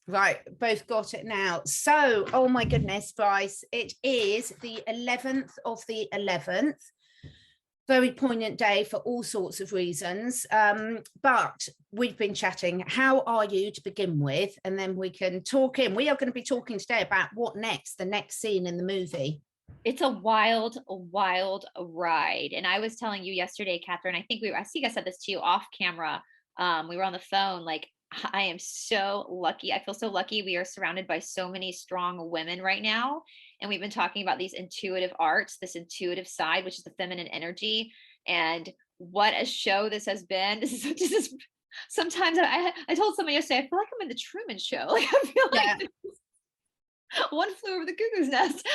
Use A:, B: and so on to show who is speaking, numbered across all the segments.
A: Right, both got it now. So, oh my goodness, Brice, it is the 11th of the 11th. Very poignant day for all sorts of reasons. But we've been chatting. How are you to begin with? And then we can talk in. We are going to be talking today about what next, the next scene in the movie.
B: It's a wild ride. And I was telling you yesterday, Catherine, I think I said this to you off camera. We were on the phone. Like, I am so lucky. I feel so lucky. We are surrounded by so many strong women right now. And we've been talking about these intuitive arts, this intuitive side, which is the feminine energy. And what a show this has been. This is sometimes I told somebody yesterday, I feel like I'm in the Truman Show. Like, I feel
A: Yeah.
B: like one flew over the cuckoo's nest.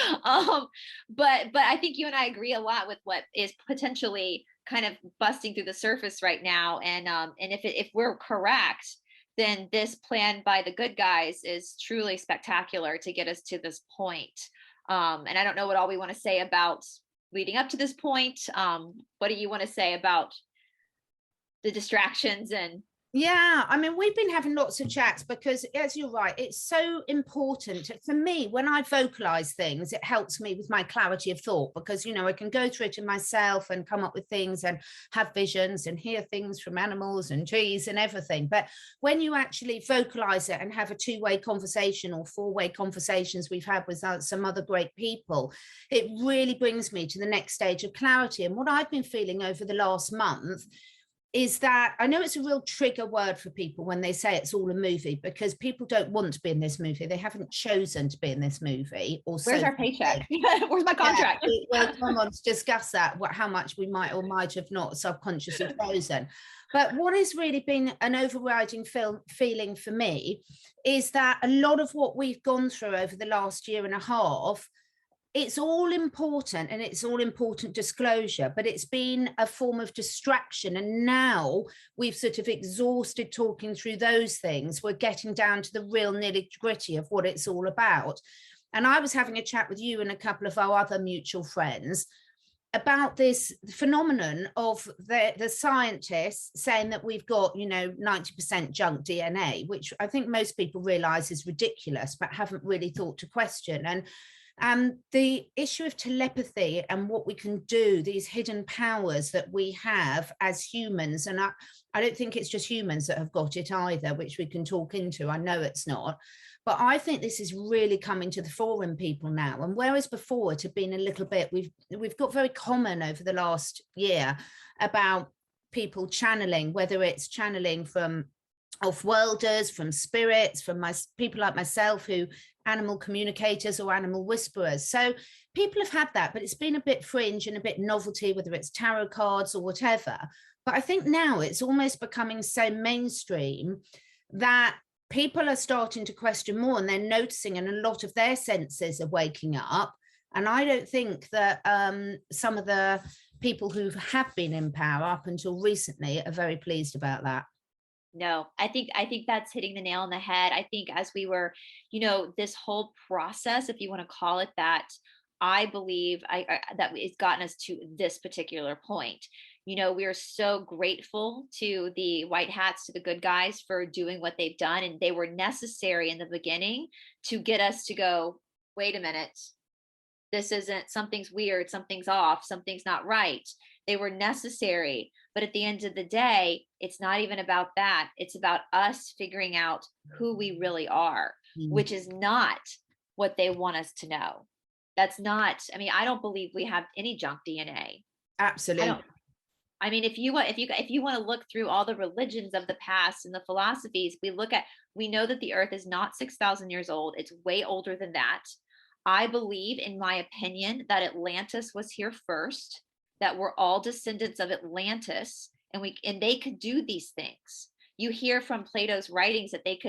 B: But I think you and I agree a lot with what is potentially kind of busting through the surface right now. And if we're correct, then this plan by the good guys is truly spectacular to get us to this point. And I don't know what all we want to say about leading up to this point. What do you want to say about the distractions and
A: Yeah, I mean, we've been having lots of chats because, as you're right, it's so important for me. When I vocalize things, it helps me with my clarity of thought because, I can go through it in myself and come up with things and have visions and hear things from animals and trees and everything. But when you actually vocalize it and have a two-way conversation or four-way conversations we've had with some other great people, it really brings me to the next stage of clarity. And what I've been feeling over the last month is that I know it's a real trigger word for people when they say it's all a movie, because people don't want to be in this movie. They haven't chosen to be in this movie, or
B: where's
A: so
B: our
A: they
B: paycheck?
A: think.
B: Where's my
A: Yeah,
B: contract?
A: we'll come on to discuss that, how much we might or might have not subconsciously chosen. But what has really been an overriding feeling for me is that a lot of what we've gone through over the last year and a half, it's all important and it's all important disclosure, but it's been a form of distraction. And now we've sort of exhausted talking through those things. We're getting down to the real nitty gritty of what it's all about. And I was having a chat with you and a couple of our other mutual friends about this phenomenon of the scientists saying that we've got 90% junk DNA, which I think most people realize is ridiculous but haven't really thought to question. And the issue of telepathy and what we can do, these hidden powers that we have as humans, and I don't think it's just humans that have got it either, which we can talk into. I know it's not. But I think this is really coming to the fore in people now. And whereas before it had been a little bit, we've got very common over the last year about people channeling, whether it's channeling from off-worlders, from spirits, from people like myself who animal communicators or animal whisperers. So people have had that, but it's been a bit fringe and a bit novelty, whether it's tarot cards or whatever. But I think now it's almost becoming so mainstream that people are starting to question more, and they're noticing, and a lot of their senses are waking up. And I don't think that some of the people who have been in power up until recently are very pleased about that.
B: No, I think that's hitting the nail on the head. I think as we were, this whole process, if you want to call it that, I believe that it's gotten us to this particular point. We are so grateful to the white hats, to the good guys for doing what they've done, and they were necessary in the beginning to get us to go, wait a minute, this isn't, something's weird, something's off, something's not right. They were necessary. But at the end of the day, it's not even about that. It's about us figuring out who we really are, which is not what they want us to know. That's not, I mean, I don't believe we have any junk DNA. I
A: Absolutely.
B: don't, I mean, if you want to look through all the religions of the past and the philosophies, we know that the earth is not 6,000 years old. It's way older than that. I believe, in my opinion, that Atlantis was here first, that we're all descendants of Atlantis, and they could do these things. You hear from Plato's writings that they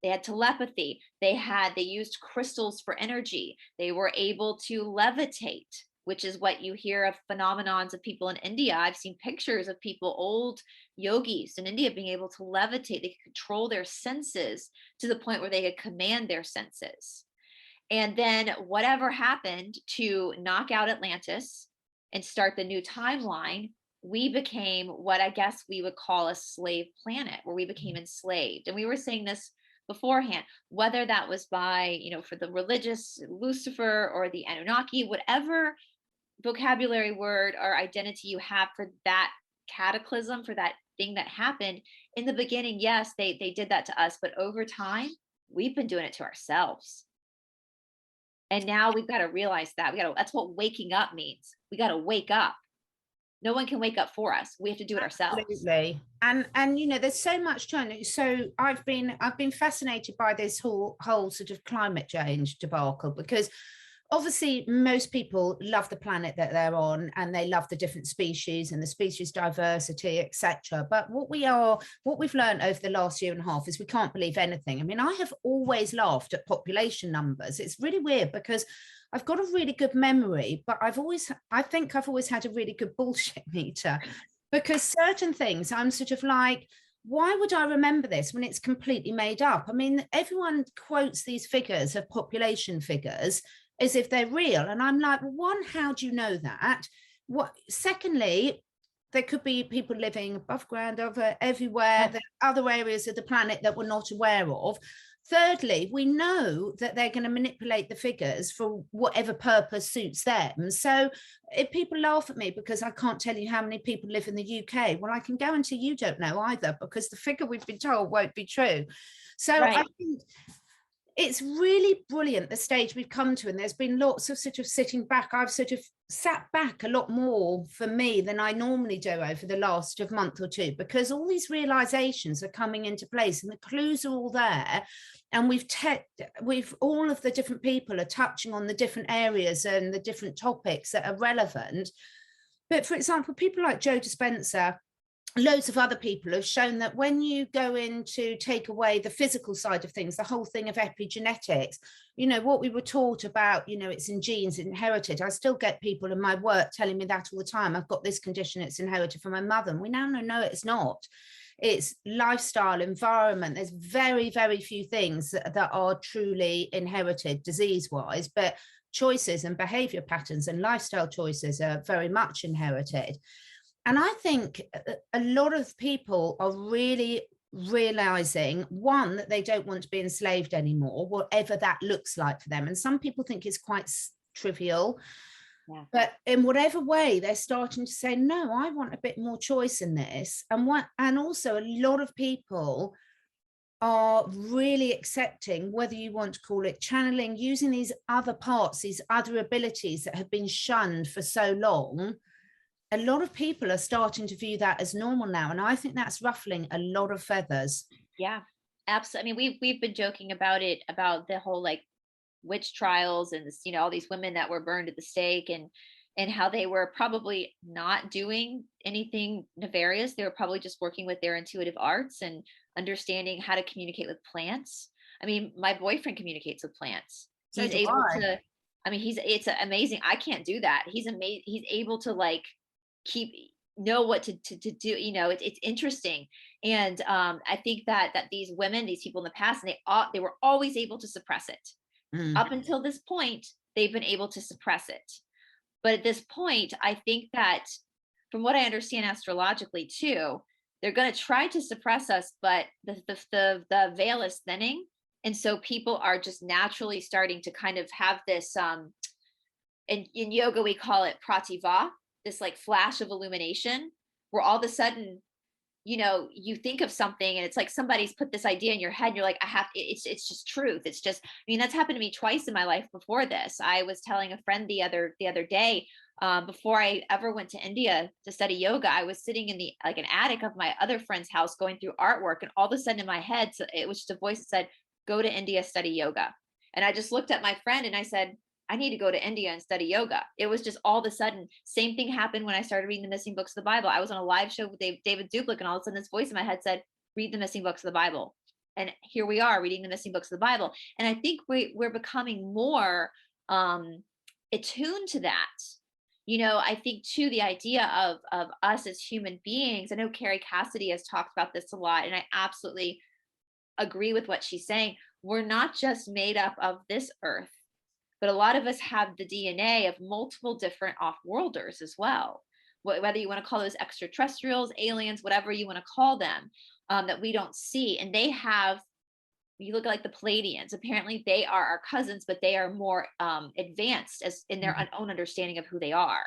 B: had telepathy, they used crystals for energy, they were able to levitate, which is what you hear of phenomenons of people in India. I've seen pictures of people, old yogis in India, being able to levitate. They could control their senses to the point where they could command their senses. And then whatever happened to knock out Atlantis and start the new timeline, we became what I guess we would call a slave planet, where we became enslaved. And we were saying this beforehand, whether that was by, for the religious Lucifer or the Anunnaki, whatever vocabulary word or identity you have for that cataclysm, for that thing that happened in the beginning. Yes, they did that to us, but over time, we've been doing it to ourselves. And now we've got to realize that that's what waking up means. We got to wake up. No one can wake up for us. We have to do it ourselves.
A: Absolutely. And there's so much trying. So I've been fascinated by this whole sort of climate change debacle, because obviously most people love the planet that they're on, and they love the different species and the species diversity, etc. But what we've learned over the last year and a half is we can't believe anything. I mean, I have always laughed at population numbers. It's really weird because I've got a really good memory, but I think I've always had a really good bullshit meter, because certain things I'm sort of like, why would I remember this when it's completely made up? I mean, everyone quotes these figures of population figures as if they're real. And I'm like, well, one, how do you know that? Secondly, there could be people living above ground, everywhere, the other areas of the planet that we're not aware of. Thirdly, we know that they're going to manipulate the figures for whatever purpose suits them. So if people laugh at me because I can't tell you how many people live in the UK, well, I can guarantee you don't know either, because the figure we've been told won't be true. So right. I think it's really brilliant, the stage we've come to, and there's been lots of sort of sitting back. I've sort of sat back a lot more for me than I normally do over the last month or two, because all these realizations are coming into place and the clues are all there, and we've all of the different people are touching on the different areas and the different topics that are relevant. But for example, people like Joe Dispenza, loads of other people have shown that when you go in to take away the physical side of things, the whole thing of epigenetics, what we were taught about, it's in genes, inherited. I still get people in my work telling me that all the time. I've got this condition, it's inherited from my mother. And we now know, no, it's not. It's lifestyle, environment. There's very, very few things that are truly inherited disease-wise, but choices and behavior patterns and lifestyle choices are very much inherited. And I think a lot of people are really realizing, one, that they don't want to be enslaved anymore, whatever that looks like for them. And some people think it's quite trivial, but in whatever way, they're starting to say, no, I want a bit more choice in this. And also a lot of people are really accepting, whether you want to call it channeling, using these other parts, these other abilities that have been shunned for so long. A lot of people are starting to view that as normal now. And I think that's ruffling a lot of feathers.
B: Yeah, absolutely. I mean, we've been joking about it, about the whole like witch trials and this, all these women that were burned at the stake, and how they were probably not doing anything nefarious. They were probably just working with their intuitive arts and understanding how to communicate with plants. I mean, my boyfriend communicates with plants. So he's able to, I mean, it's amazing. I can't do that. He's amazing. He's able to like know what to do. It's interesting. And I think that these women, these people in the past, and they were always able to suppress it. Up until this point, they've been able to suppress it. But at this point, I think that from what I understand astrologically too, they're going to try to suppress us, but the veil is thinning. And so people are just naturally starting to kind of have this, in yoga, we call it prativa, this like flash of illumination, where all of a sudden, you think of something and it's like somebody's put this idea in your head and you're like, it's just truth. It's just, I mean, that's happened to me twice in my life before this. I was telling a friend the other day, before I ever went to India to study yoga, I was sitting in an attic of my other friend's house going through artwork. And all of a sudden in my head, so it was just a voice that said, go to India, study yoga. And I just looked at my friend and I said, I need to go to India and study yoga. It was just all of a sudden, same thing happened when I started reading the missing books of the Bible. I was on a live show with David Duplik, and all of a sudden this voice in my head said, read the missing books of the Bible. And here we are reading the missing books of the Bible. And I think we're becoming more attuned to that. I think too, the idea of us as human beings, I know Carrie Cassidy has talked about this a lot, and I absolutely agree with what she's saying. We're not just made up of this earth, but a lot of us have the DNA of multiple different off-worlders as well. Whether you want to call those extraterrestrials, aliens, whatever you want to call them, that we don't see. And they have you look at like the Palladians, apparently they are our cousins, but they are more advanced as in their own understanding of who they are.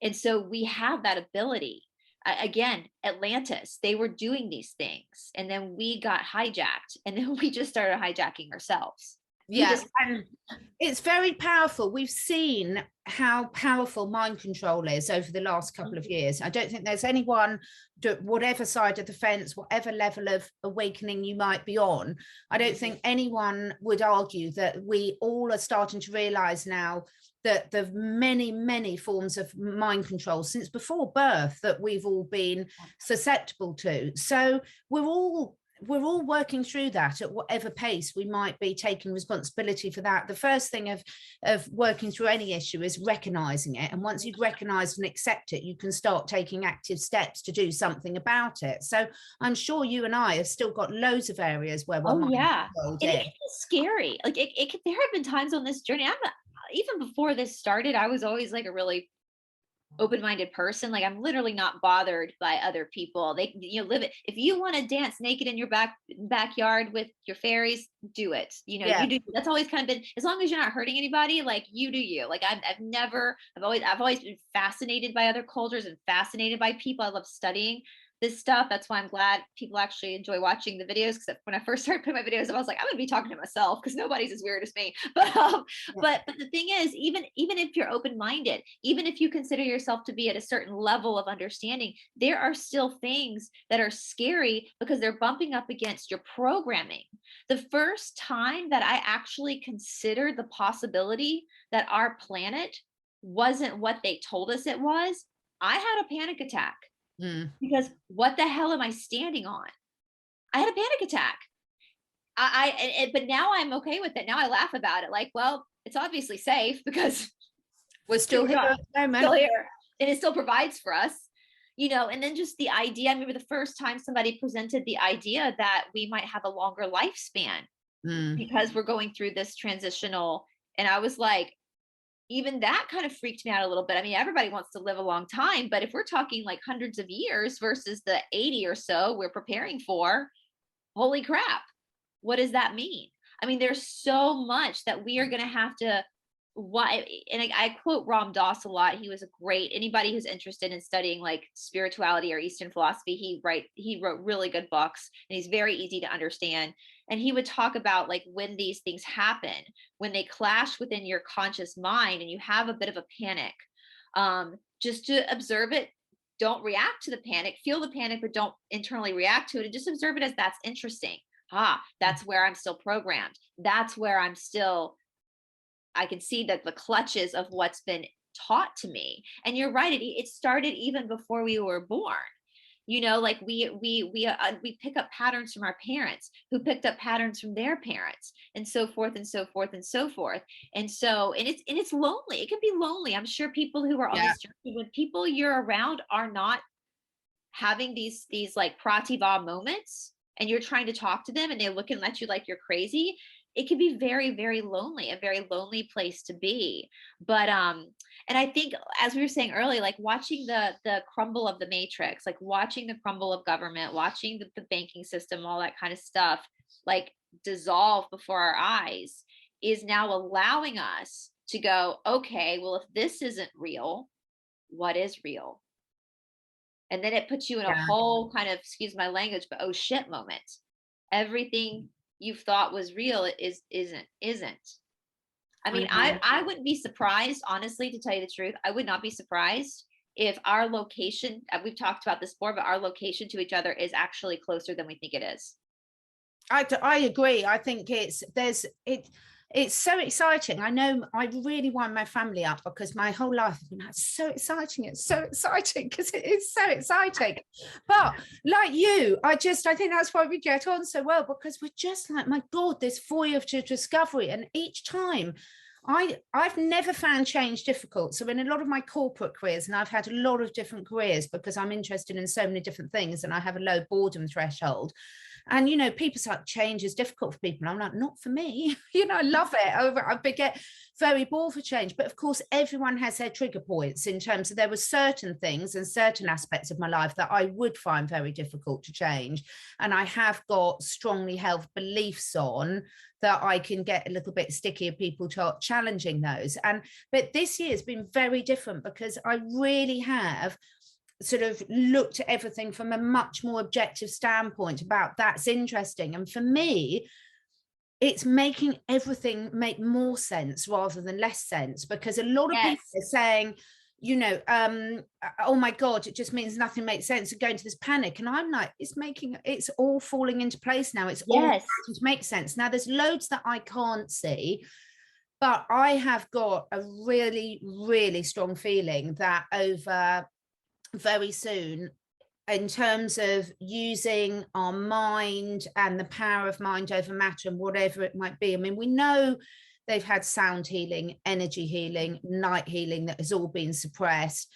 B: And so we have that ability. Again, Atlantis, they were doing these things, and then we got hijacked, and then we just started hijacking ourselves.
A: Yes, and it's very powerful. We've seen how powerful mind control is over the last couple of years. I don't think there's anyone, whatever side of the fence, whatever level of awakening you might be on, I don't think anyone would argue that we all are starting to realize now that the many, many forms of mind control since before birth that we've all been susceptible to. So we're all working through that at whatever pace we might be taking responsibility for that. The first thing of working through any issue is recognizing it. And once you've recognized and accept it, you can start taking active steps to do something about it. So I'm sure you and I have still got loads of areas where we're
B: and it can be scary. Like there have been times on this journey. Even before this started, I was always like a really open-minded person. Like I'm literally not bothered by other people. They, live it. If you want to dance naked in your backyard with your fairies, do it. You do. That's always kind of been, as long as you're not hurting anybody, like you do you. Like I've always been fascinated by other cultures and fascinated by people. I love studying this stuff. That's why I'm glad people actually enjoy watching the videos. Because when I first started putting my videos up, I was like, I'm gonna be talking to myself because nobody's as weird as me. But the thing is, even if you're open-minded, even if you consider yourself to be at a certain level of understanding, there are still things that are scary because they're bumping up against your programming. The first time that I actually considered the possibility that our planet wasn't what they told us it was, I had a panic attack. Because what the hell am I standing on? I had a panic attack. But now I'm okay with it. Now I laugh about it. Like, well, it's obviously safe because
A: we're still here.
B: Still here, and it still provides for us, And then just the idea. I remember the first time somebody presented the idea that we might have a longer lifespan because we're going through this transitional, and I was like, even that kind of freaked me out a little bit. I mean, everybody wants to live a long time, but if we're talking like hundreds of years versus the 80 or so we're preparing for, holy crap, what does that mean? I mean, there's so much that we are going to have to, and I quote Ram Dass a lot. He was anybody who's interested in studying like spirituality or Eastern philosophy, he wrote really good books, and he's very easy to understand. And he would talk about like when these things happen, when they clash within your conscious mind and you have a bit of a panic, just to observe it. Don't react to the panic, feel the panic, but don't internally react to it, and just observe it as that's interesting. That's where I'm still programmed. That's where I can see that the clutches of what's been taught to me. And you're right. It started even before we were born. Like we pick up patterns from our parents who picked up patterns from their parents, and so forth and so forth and so forth. And it's lonely. It can be lonely. I'm sure people who are on this journey, when people you're around are not having these like prativa moments, and you're trying to talk to them and they're looking at you like you're crazy, it can be very, very lonely, a very lonely place to be. But and I think, as we were saying earlier, like watching the crumble of the matrix, like watching the crumble of government, watching the banking system, all that kind of stuff, like dissolve before our eyes, is now allowing us to go, okay, well, if this isn't real, what is real? And then it puts you in a whole kind of, excuse my language, but oh shit moment. Everything you thought was real isn't. I mean, I wouldn't be surprised, honestly, to tell you the truth. I would not be surprised if our location, we've talked about this before, but our location to each other is actually closer than we think it is.
A: I agree. I think it's so exciting. I know I really wind my family up because my whole life has been so exciting. It's so exciting because it is so exciting. But like you, I think that's why we get on so well, because we're just like, my God, this voyage to discovery. And each time I've never found change difficult. So in a lot of my corporate careers, and I've had a lot of different careers because I'm interested in so many different things and I have a low boredom threshold. And, you know, people say change is difficult for people. I'm like, not for me. You know, I love it. I get very bored for change. But of course, everyone has their trigger points in terms of there were certain things and certain aspects of my life that I would find very difficult to change. And I have got strongly held beliefs on that I can get a little bit sticky of people challenging those. But this year has been very different because I really have sort of looked at everything from a much more objective standpoint about that's interesting. And for me, it's making everything make more sense rather than less sense, because a lot of people are saying, you know, oh my God, it just means nothing makes sense and go into this panic. And I'm like, it's all falling into place now. It's all starting to make sense. Now there's loads that I can't see, but I have got a really, really strong feeling that over very soon, in terms of using our mind and the power of mind over matter and whatever it might be. I mean, we know they've had sound healing, energy healing, night healing that has all been suppressed.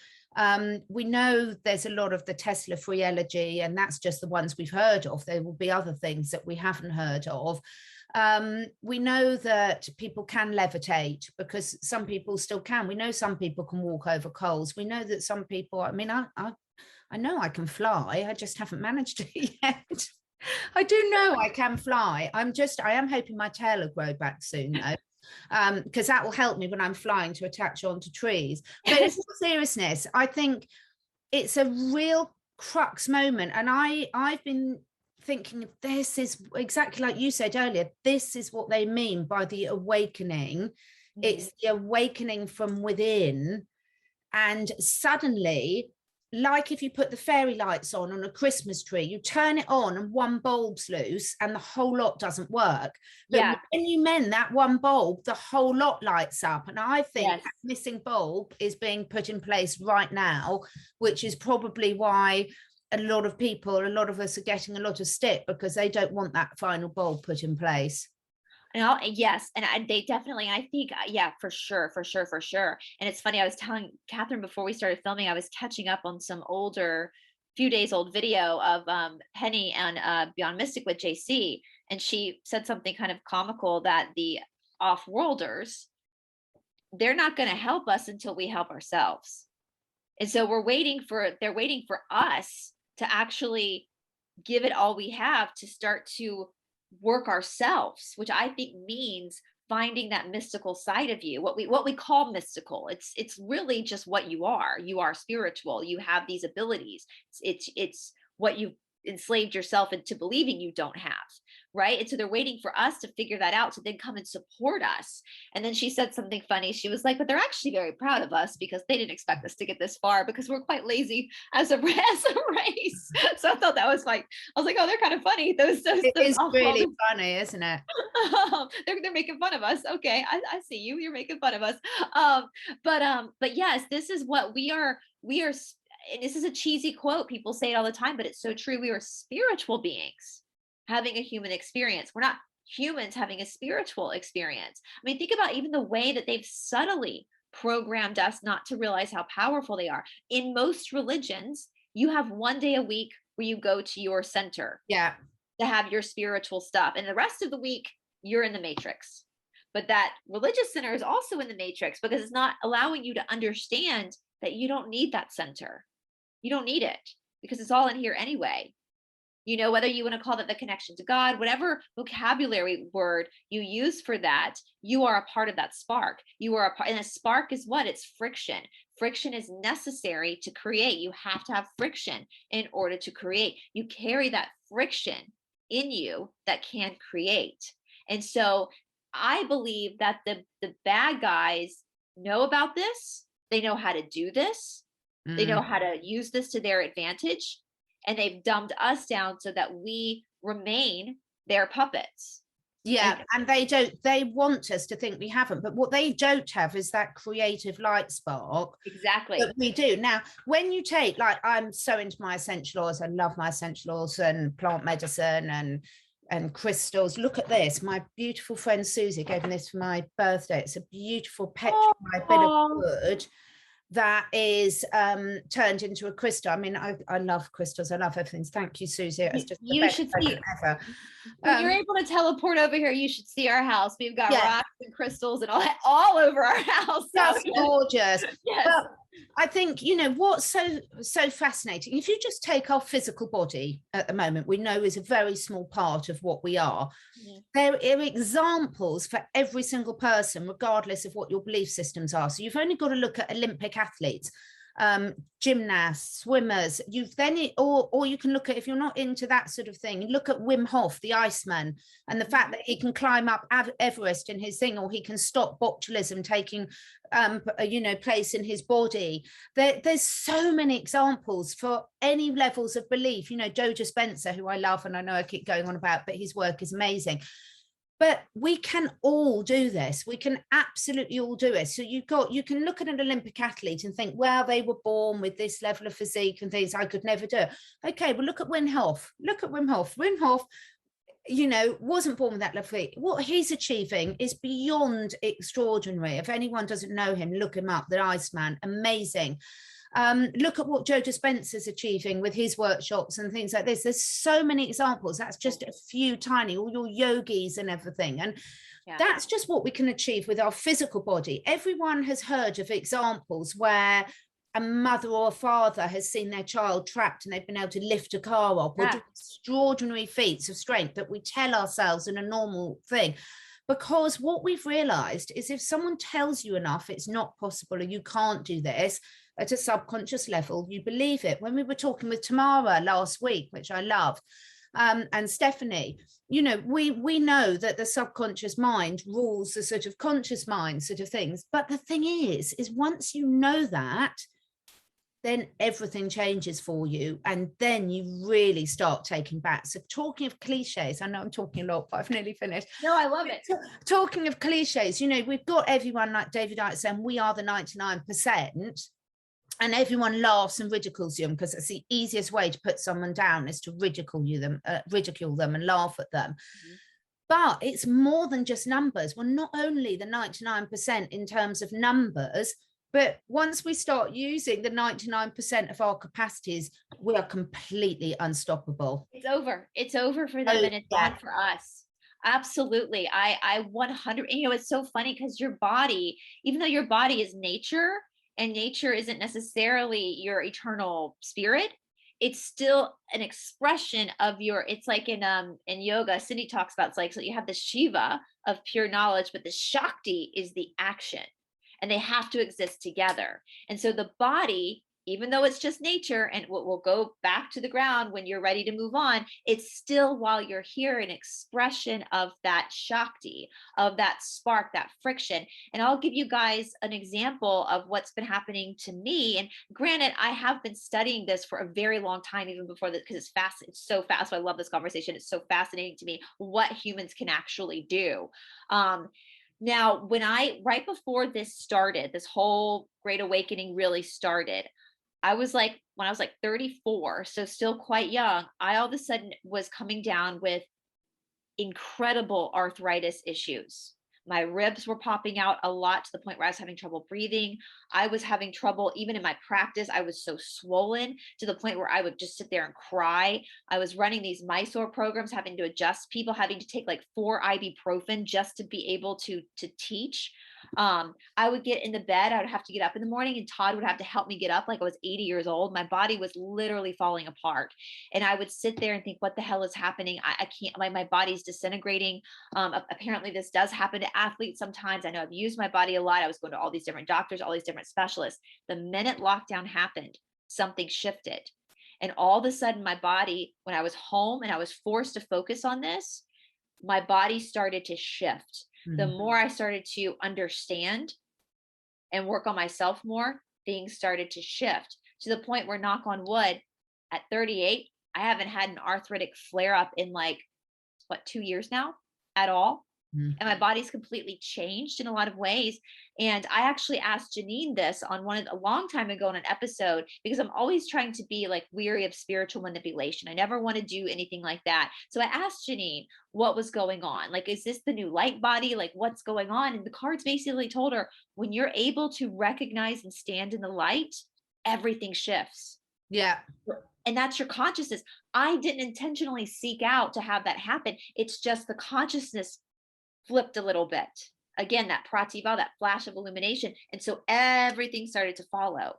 A: We know there's a lot of the Tesla free energy, and that's just the ones we've heard of. There will be other things that we haven't heard of. We know that people can levitate, because some people still can. We know some people can walk over coals. We know that some people, I mean, I know I can fly. I just haven't managed to yet. I do know I can fly. I am hoping my tail will grow back soon though, because that will help me when I'm flying to attach onto trees. But in all seriousness, I think it's a real crux moment. And I've been thinking this is exactly like you said earlier, this is what they mean by the awakening. It's the awakening from within. And suddenly, like if you put the fairy lights on a Christmas tree, you turn it on and one bulb's loose and the whole lot doesn't work. But when you mend that one bulb, the whole lot lights up. And I think that missing bulb is being put in place right now, which is probably why a lot of us are getting a lot of stick, because they don't want that final bulb put in place.
B: Yes, and they definitely, I think, for sure. And it's funny, I was telling Catherine before we started filming, I was catching up on some few days old video of Penny and Beyond Mystic with JC, and she said something kind of comical that the off-worlders, they're not going to help us until we help ourselves. And so they're waiting for us to actually give it all we have to start to work ourselves, which I think means finding that mystical side of you, what we call mystical. It's really just what you are. You are spiritual. You have these abilities. It's what you've enslaved yourself into believing you don't have, right? And so they're waiting for us to figure that out to then come and support us. And then she said something funny. She was like, but they're actually very proud of us because they didn't expect us to get this far, because we're quite lazy as a race. So I thought that was like, I was like, oh, they're kind of funny.
A: It is really funny, isn't it?
B: They're making fun of us. Okay, I see you. You're making fun of us. But yes, this is what we are. And this is a cheesy quote. People say it all the time, but it's so true. We are spiritual beings having a human experience. We're not humans having a spiritual experience. I mean, think about even the way that they've subtly programmed us not to realize how powerful they are. In most religions, you have one day a week where you go to your center to have your spiritual stuff. And the rest of the week, you're in the matrix. But that religious center is also in the matrix, because it's not allowing you to understand that you don't need that center. You don't need it, because it's all in here anyway. You know, whether you want to call that the connection to God, whatever vocabulary word you use for that, you are a part of that spark. You are a part, and a spark is what? It's friction. Friction is necessary to create. You have to have friction in order to create. You carry that friction in you that can create. And so I believe that the bad guys know about this. They know how to do this. They know how to use this to their advantage, and they've dumbed us down so that we remain their puppets.
A: Yeah, and they want us to think we haven't, but what they don't have is that creative light spark.
B: Exactly.
A: That we do. Now, when you take, like, I'm so into my essential oils, I love my essential oils and plant medicine and crystals. Look at this. My beautiful friend Susie gave me this for my birthday. It's a beautiful petrified bit of wood. that is turned into a crystal. I mean, I love crystals. I love everything. Thank you, Susie. It's just the best present ever.
B: When you're able to teleport over here, you should see our house. We've got rocks and crystals and all over our house.
A: That's gorgeous.
B: Yes.
A: But I think, you know, what's so fascinating, if you just take our physical body at the moment, we know is a very small part of what we are. There are examples for every single person, regardless of what your belief systems are. So you've only got to look at Olympic athletes, gymnasts, swimmers. You've then, or you can look at, if you're not into that sort of thing, look at Wim Hof, the Iceman, and the fact that he can climb up Everest in his thing, or he can stop botulism taking you know, place in his body. There's so many examples for any levels of belief. You know, Joe Dispenza, who I love, and I know I keep going on about, but his work is amazing. But we can all do this. We can absolutely all do it. So you can look at an Olympic athlete and think, well, they were born with this level of physique and things, I could never do it. Okay, well, look at Wim Hof. Look at Wim Hof. Wim Hof, you know, wasn't born with that level of physique. What he's achieving is beyond extraordinary. If anyone doesn't know him, look him up, the Iceman, amazing. Look at what Joe Dispenza's achieving with his workshops and things like this. There's so many examples. That's just a few tiny, all your yogis and everything. And that's just what we can achieve with our physical body. Everyone has heard of examples where a mother or a father has seen their child trapped and they've been able to lift a car up or do extraordinary feats of strength that we tell ourselves in a normal thing. Because what we've realized is if someone tells you enough, it's not possible or you can't do this, at a subconscious level, you believe it. When we were talking with Tamara last week, which I loved, and Stephanie, you know, we know that the subconscious mind rules the sort of conscious mind sort of things. But the thing is once you know that, then everything changes for you. And then you really start taking back. So talking of cliches, I know I'm talking a lot, but I've nearly finished.
B: No, I love it.
A: Talking of cliches, you know, we've got everyone like David Icke saying, we are the 99%. And everyone laughs and ridicules them because it's the easiest way to put someone down is to ridicule them and laugh at them. But it's more than just numbers. We're not only the 99% in terms of numbers, but once we start using the 99% of our capacities, we are completely unstoppable.
B: It's over. It's over for them and it's on for us. Absolutely. I 100, you know, it's so funny because your body, even though your body is nature, and nature isn't necessarily your eternal spirit, it's still an expression of your, it's like in yoga, Cindy talks about, it's like, so you have the Shiva of pure knowledge, but the Shakti is the action and they have to exist together. And so the body, even though it's just nature and we'll go back to the ground when you're ready to move on, it's still, while you're here, an expression of that Shakti, of that spark, that friction. And I'll give you guys an example of what's been happening to me. And granted, I have been studying this for a very long time, even before this, because it's fast. It's so fast. So I love this conversation. It's so fascinating to me what humans can actually do. Now, right before this started, this whole Great Awakening really started, when I was like 34, so still quite young, I all of a sudden was coming down with incredible arthritis issues. My ribs were popping out a lot to the point where I was having trouble breathing. I was having trouble, even in my practice, I was so swollen to the point where I would just sit there and cry. I was running these Mysore programs, having to adjust people, having to take like 4 ibuprofen just to be able to teach. I would get in the bed, I would have to get up in the morning and Todd would have to help me get up like I was 80 years old. My body was literally falling apart. And I would sit there and think, what the hell is happening? I can't, my body's disintegrating. Apparently this does happen to athletes sometimes. I know I've used my body a lot. I was going to all these different doctors, all these different specialists. The minute lockdown happened, something shifted. And all of a sudden my body, when I was home and I was forced to focus on this, my body started to shift. The more I started to understand and work on myself more, things started to shift to the point where, knock on wood, at 38, I haven't had an arthritic flare up in like, 2 years now at all.
A: Mm.
B: And my body's completely changed in a lot of ways. And I actually asked Janine this on a long time ago in an episode, because I'm always trying to be like weary of spiritual manipulation. I never want to do anything like that. So I asked Janine what was going on. Like, is this the new light body? Like, what's going on? And the cards basically told her, when you're able to recognize and stand in the light, everything shifts.
A: Yeah.
B: And that's your consciousness. I didn't intentionally seek out to have that happen. It's just the consciousness flipped a little bit. Again, that prativa, that flash of illumination. And so everything started to follow,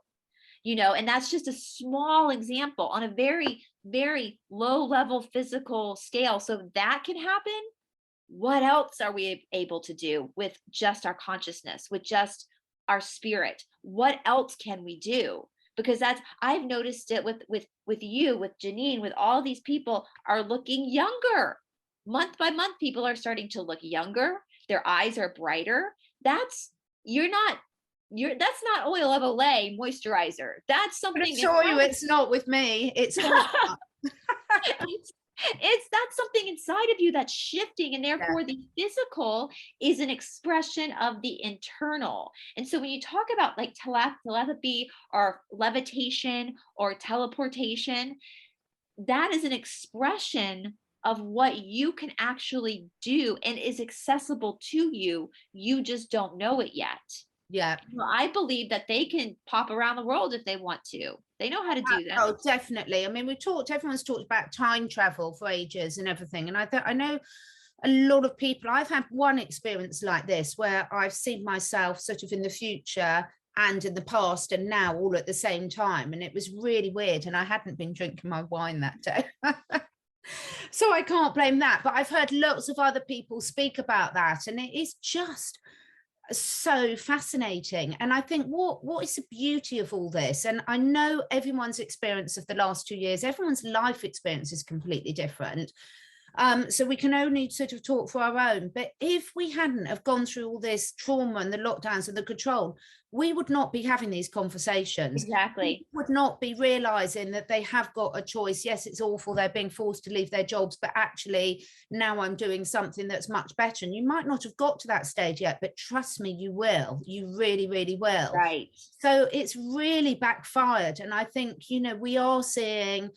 B: and that's just a small example on a very, very low level physical scale. So that can happen. What else are we able to do with just our consciousness, with just our spirit? What else can we do? Because I've noticed it with you, with Janine, with all these people are looking younger. Month by month, people are starting to look younger. Their eyes are brighter. That's not oil of Olay moisturizer. That's something.
A: I assure you, it's not with me. It's
B: that's something inside of you that's shifting, and therefore the physical is an expression of the internal. And so when you talk about like telepathy or levitation or teleportation, that is an expression of what you can actually do and is accessible to you. You just don't know it yet.
A: Yeah.
B: Well, I believe that they can pop around the world if they want to. They know how to do that.
A: Oh, definitely. I mean, everyone's talked about time travel for ages and everything. And I know a lot of people, I've had one experience like this where I've seen myself sort of in the future and in the past and now all at the same time. And it was really weird. And I hadn't been drinking my wine that day. So I can't blame that. But I've heard lots of other people speak about that. And it is just so fascinating. And I think what is the beauty of all this? And I know everyone's experience of the last 2 years, everyone's life experience is completely different. So we can only sort of talk for our own. But if we hadn't have gone through all this trauma and the lockdowns and the control, we would not be having these conversations.
B: Exactly.
A: We would not be realizing that they have got a choice. Yes, it's awful. They're being forced to leave their jobs, but actually now I'm doing something that's much better. And you might not have got to that stage yet, but trust me, you will. You really, really will.
B: Right.
A: So it's really backfired. And I think, we are seeing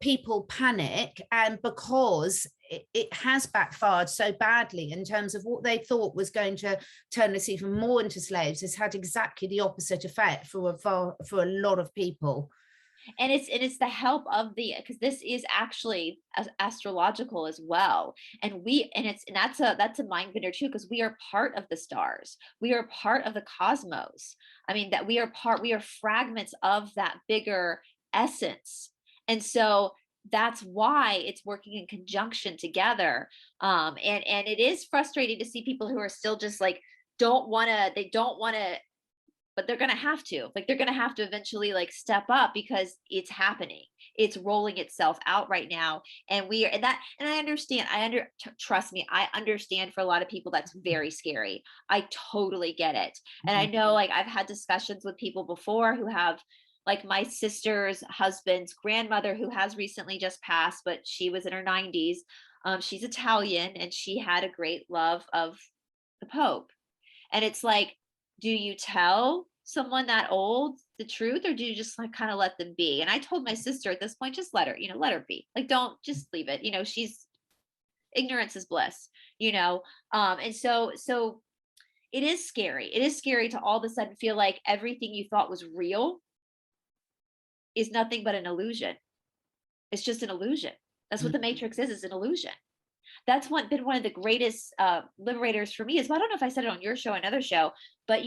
A: people panic, and because it has backfired so badly in terms of what they thought was going to turn us even more into slaves, has had exactly the opposite effect for a lot of people.
B: And it's the help of because this is actually astrological as well, and that's a mind bender too, because we are part of the stars, we are part of the cosmos. I mean, that we are fragments of that bigger essence. And so that's why it's working in conjunction together. And it is frustrating to see people who are still just like, they don't want to, but they're going to have to, eventually like step up, because it's happening. It's rolling itself out right now. And I understand, trust me, I understand for a lot of people, that's very scary. I totally get it. And I know, like, I've had discussions with people before who have, like, my sister's husband's grandmother, who has recently just passed, but she was in her 90s. She's Italian, and she had a great love of the Pope. And it's like, do you tell someone that old the truth, or do you just like kind of let them be? And I told my sister at this point, just let her be. Like, don't, just leave it. She's, ignorance is bliss, and so it is scary. It is scary to all of a sudden feel like everything you thought was real is nothing but an illusion. It's just an illusion. That's what the Matrix is an illusion. That's been one of the greatest liberators for me. I don't know if I said it on your show, another show, but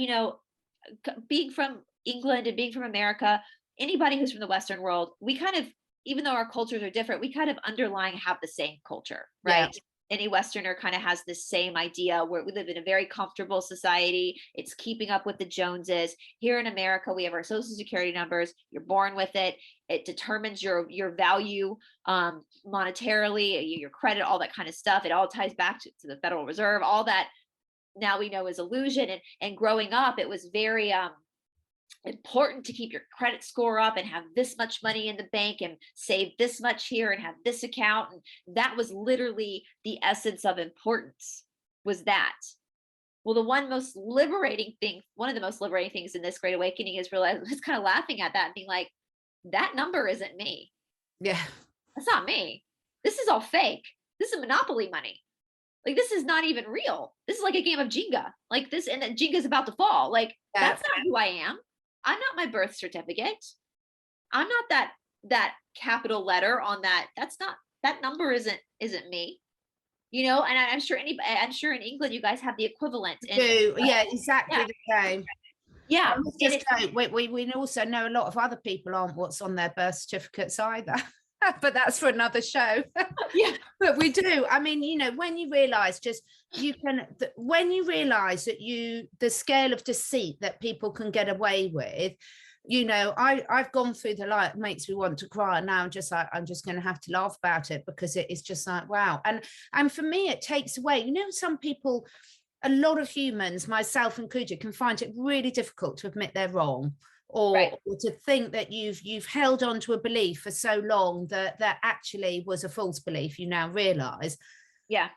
B: being from England and being from America, anybody who's from the Western world, we kind of, even though our cultures are different, we kind of underlying have the same culture, right? Yeah. Any Westerner kind of has the same idea, where we live in a very comfortable society. It's keeping up with the Joneses. Here in America, we have our social security numbers. You're born with it. It determines your value monetarily, your credit, all that kind of stuff. It all ties back to the Federal Reserve. All that now we know is illusion. And growing up, it was very important to keep your credit score up and have this much money in the bank and save this much here and have this account. And that was literally the essence of importance. was that. Well, the one of the most liberating things in this Great Awakening is realizing, I was kind of laughing at that and being like, that number isn't me.
A: Yeah.
B: That's not me. This is all fake. This is Monopoly money. Like, this is not even real. This is like a game of Jenga. Like this, and then Jenga's about to fall. Like, that's not who I am. I'm not my birth certificate. I'm not that capital letter on that. That number isn't me. And I'm sure in England you guys have the equivalent.
A: Yeah, exactly the same.
B: Yeah.
A: We also know a lot of other people aren't what's on their birth certificates either. But that's for another show.
B: Yeah.
A: But we do. I mean, when you realize when you realize that the scale of deceit that people can get away with, I've gone through the light, makes me want to cry. And now I'm just going to have to laugh about it, because it is just like, wow. And for me, it takes away, some people, a lot of humans, myself included, can find it really difficult to admit they're wrong, or to think that you've held on to a belief for so long that actually was a false belief, you now realize.
B: Yeah.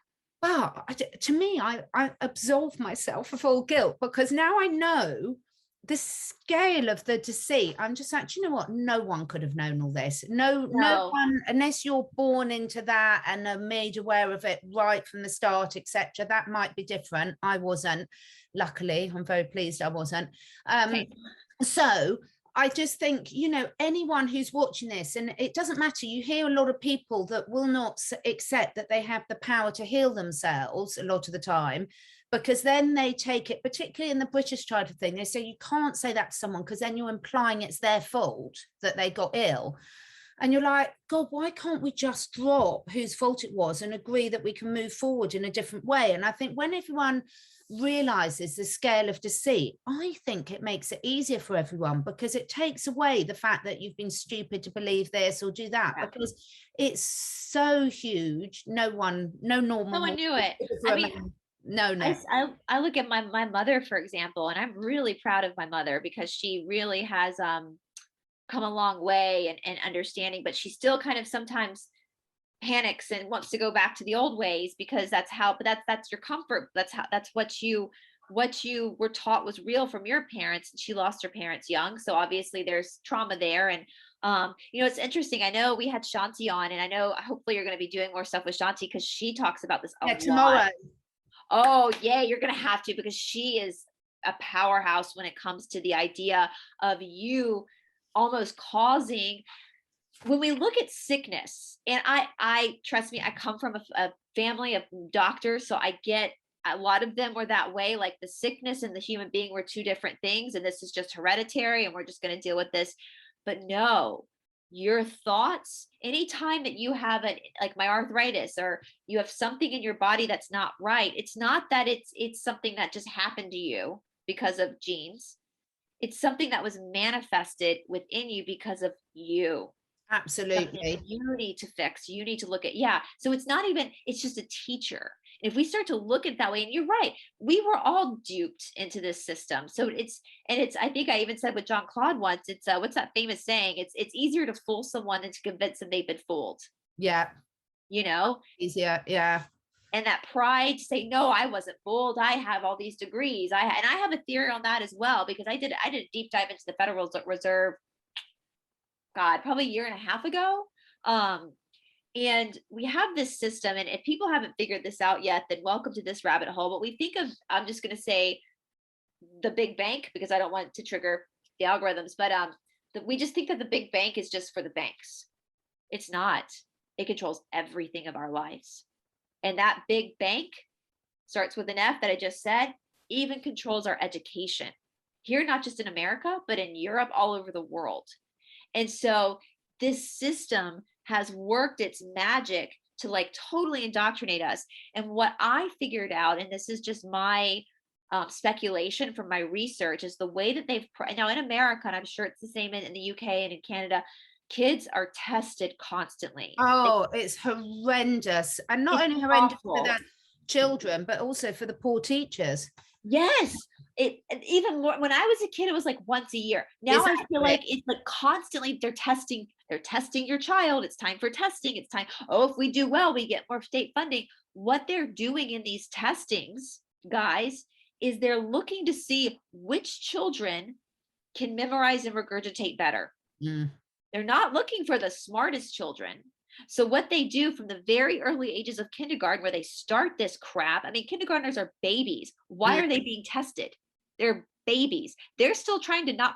A: But to me, I absolve myself of all guilt, because now I know the scale of the deceit. I'm just like, do you know what? No one could have known all this. No one, unless you're born into that and are made aware of it right from the start, etc. That might be different. I wasn't. Luckily, I'm very pleased I wasn't. So I just think, anyone who's watching this, and it doesn't matter, you hear a lot of people that will not accept that they have the power to heal themselves a lot of the time, because then they take it, particularly in the British side of thing, they say you can't say that to someone, because then you're implying it's their fault that they got ill. And you're like, God, why can't we just drop whose fault it was and agree that we can move forward in a different way? And I think when everyone realizes the scale of deceit, I think it makes it easier for everyone, because it takes away the fact that you've been stupid to believe this or do that, because it's so huge. No one
B: knew it. I mean,
A: no.
B: I look at my mother, for example, and I'm really proud of my mother, because she really has come a long way and understanding, but she still kind of sometimes panics and wants to go back to the old ways, because that's your comfort. That's what you were taught was real from your parents. She lost her parents young, so obviously there's trauma there. And it's interesting. I know we had Shanti on, and I know hopefully you're going to be doing more stuff with Shanti, because she talks about this a lot.
A: Tomorrow.
B: Oh yeah, you're going to have to, because she is a powerhouse when it comes to the idea of you almost causing, when we look at sickness, and I trust me, I come from a family of doctors, so I get a lot of them were that way. Like, the sickness and the human being were two different things, and this is just hereditary, and we're just going to deal with this. But no, your thoughts, anytime that you have like my arthritis, or you have something in your body that's not right, it's not that it's something that just happened to you because of genes. It's something that was manifested within you because of you.
A: Absolutely.
B: You need to fix, you need to look at, so it's not even, it's just a teacher. And if we start to look at it that way, and you're right, we were all duped into this system. So I think I even said with John Claude once, it's what's that famous saying? It's easier to fool someone than to convince them they've been fooled.
A: Yeah. Easier. Yeah.
B: And that pride to say, no, I wasn't fooled. I have all these degrees. I have a theory on that as well, because I did a deep dive into the Federal Reserve, probably a year and a half ago. And we have this system, and if people haven't figured this out yet, then welcome to this rabbit hole. But we think of, I'm just going to say the big bank, because I don't want to trigger the algorithms, but we just think that the big bank is just for the banks. It's not. It controls everything of our lives. And that big bank starts with an F that I just said, even controls our education here, not just in America, but in Europe, all over the world. And so this system has worked its magic to like totally indoctrinate us. And what I figured out, and this is just my speculation from my research, is the way that now in America, and I'm sure it's the same in the UK and in Canada, kids are tested constantly.
A: Oh, it's horrendous. And not only horrendous for the children, but also for the poor teachers.
B: Yes. It even more when I was a kid, it was like once a year. Now I feel like it's like constantly they're testing your child. It's time for testing. It's time. Oh, if we do well, we get more state funding. What they're doing in these testings, guys, is they're looking to see which children can memorize and regurgitate better.
A: Mm.
B: They're not looking for the smartest children. So what they do from the very early ages of kindergarten, where they start this crap, I mean, kindergartners are babies. Why are they being tested? They're babies. They're still trying to not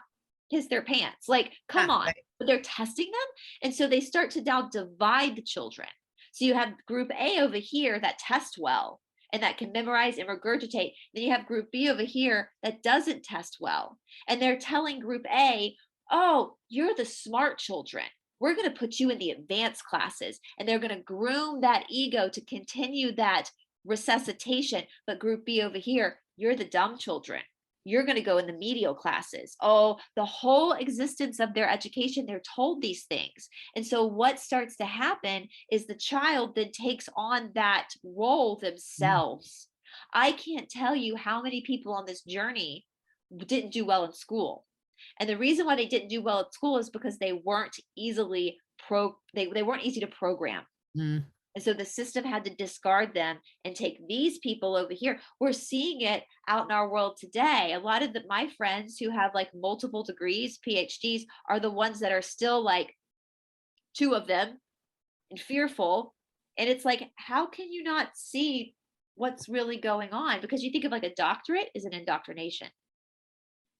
B: piss their pants. Like, come on. But they're testing them. And so they start to now divide the children. So you have group A over here that test well and that can memorize and regurgitate. Then you have group B over here that doesn't test well. And they're telling group A, oh, you're the smart children. We're going to put you in the advanced classes, and they're going to groom that ego to continue that resuscitation. But group B over here, you're the dumb children. You're going to go in the medial classes. Oh, the whole existence of their education, they're told these things. And so what starts to happen is the child then takes on that role themselves. I can't tell you how many people on this journey didn't do well in school. And the reason why they didn't do well at school is because they weren't easily they weren't easy to program. And so the system had to discard them and take these people over here. We're seeing it out in our world today. A lot of my friends who have like multiple degrees, PhDs, are the ones that are still like 2 of them and fearful. And it's like, how can you not see what's really going on? Because you think of like a doctorate is an indoctrination.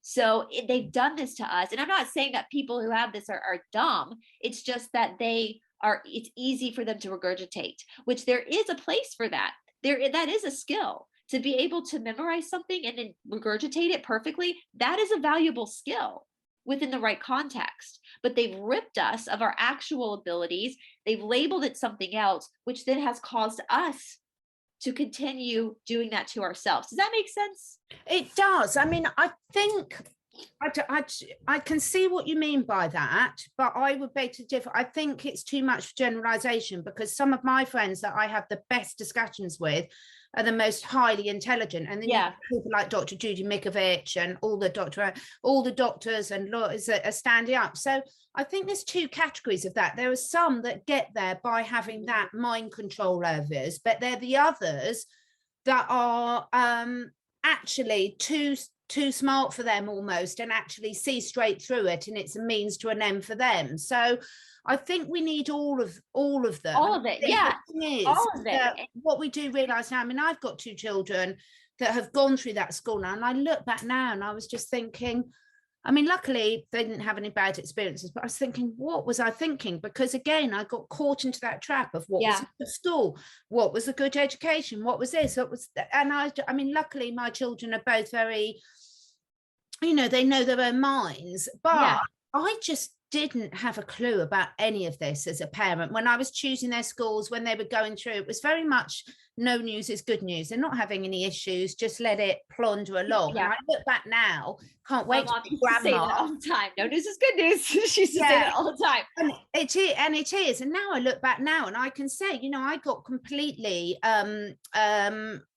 B: So they've done this to us. And I'm not saying that people who have this are dumb. It's just that it's easy for them to regurgitate, which there is a place for that. That is a skill. To be able to memorize something and then regurgitate it perfectly, that is a valuable skill within the right context. But they've ripped us of our actual abilities. They've labeled it something else, which then has caused us to continue doing that to ourselves. Does that make sense?
A: It does. I mean, I think I can see what you mean by that, but I would beg to differ. I think it's too much generalization, because some of my friends that I have the best discussions with are the most highly intelligent, and then you have people like Dr. Judy Mikovich and all the doctors and lawyers that are standing up. So I think there's 2 categories of that. There are some that get there by having that mind control over us, but they're the others that are actually too smart for them almost, and actually see straight through it, and it's a means to an end for them. So I think we need all of them. All of it,
B: yeah. All of it.
A: What we do realize now, I mean, I've got 2 children that have gone through that school now, and I look back now and I was just thinking, I mean, luckily they didn't have any bad experiences, but I was thinking, what was I thinking? Because again, I got caught into that trap of what was a good school, what was a good education, what was this, what was that? And I mean, luckily my children are both very, they know their own minds, but I just didn't have a clue about any of this as a parent. When I was choosing their schools, when they were going through, it was very much no news is good news. They're not having any issues, just let it plunder along. And I look back now, can't wait to be grandma.
B: Say that all the time. No news is good news. She used to say that all the time.
A: And it is. And now I look back now and I can say, I got completely